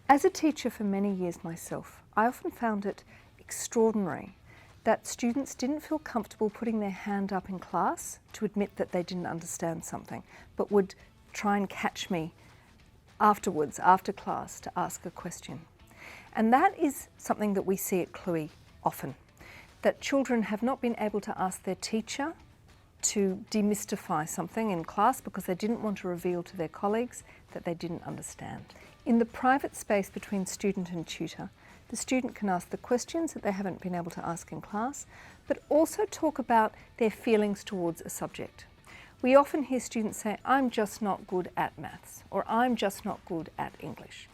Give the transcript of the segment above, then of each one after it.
As a teacher for many years myself, I often found it extraordinary that students didn't feel comfortable putting their hand up in class to admit that they didn't understand something, but would try and catch me afterwards, after class, to ask a question. And that is something that we see at Cluey often, that children have not been able to ask their teacher to demystify something in class because they didn't want to reveal to their colleagues that they didn't understand. In the private space between student and tutor, the student can ask the questions that they haven't been able to ask in class, but also talk about their feelings towards a subject. We often hear students say, "I'm just not good at maths," or "I'm just not good at English."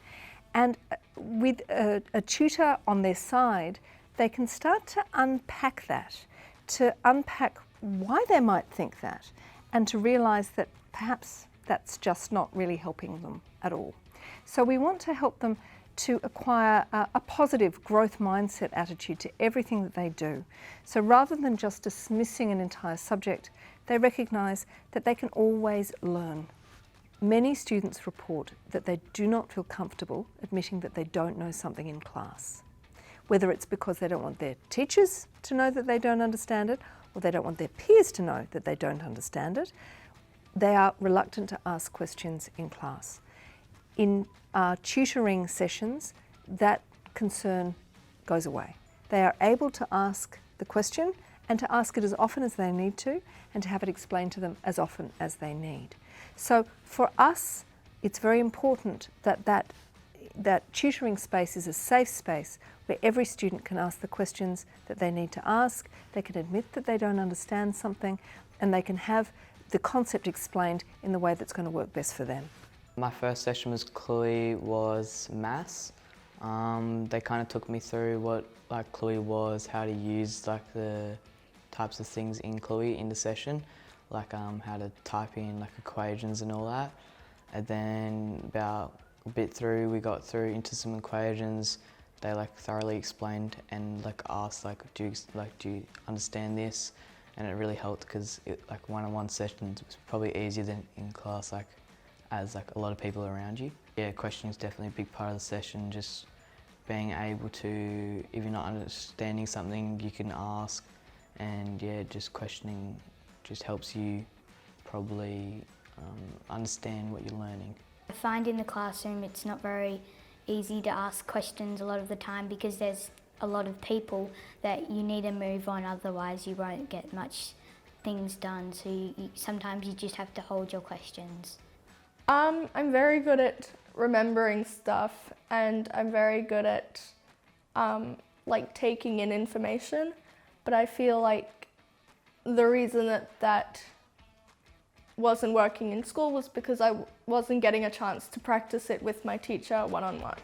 And with a tutor on their side, they can start to unpack that, to unpack why they might think that, and to realise that perhaps that's just not really helping them at all. So we want to help them to acquire a positive growth mindset attitude to everything that they do. So rather than just dismissing an entire subject, they recognise that they can always learn. Many students report that they do not feel comfortable admitting that they don't know something in class, whether it's because they don't want their teachers to know that they don't understand it, or they don't want their peers to know that they don't understand it. They are reluctant to ask questions in class. In tutoring sessions, that concern goes away. They are able to ask the question and to ask it as often as they need to, and to have it explained to them as often as they need. So for us, it's very important that tutoring space is a safe space where every student can ask the questions that they need to ask, they can admit that they don't understand something, and they can have the concept explained in the way that's going to work best for them. My first session with Cluey was maths. They kind of took me through what Cluey was, how to use the types of things in Cluey in the session, how to type in equations and all that. And then about a bit through, we got through into some equations. They thoroughly explained and asked do you understand this? And it really helped because one-on-one sessions was probably easier than in class as a lot of people around you. Yeah, questioning is definitely a big part of the session, just being able to, if you're not understanding something, you can ask, and yeah, just questioning just helps you probably understand what you're learning. I find in the classroom it's not very easy to ask questions a lot of the time because there's a lot of people that you need to move on, otherwise you won't get much things done, so sometimes you just have to hold your questions. I'm very good at remembering stuff, and I'm very good at taking in information, but I feel like the reason that wasn't working in school was because I wasn't getting a chance to practice it with my teacher one-on-one.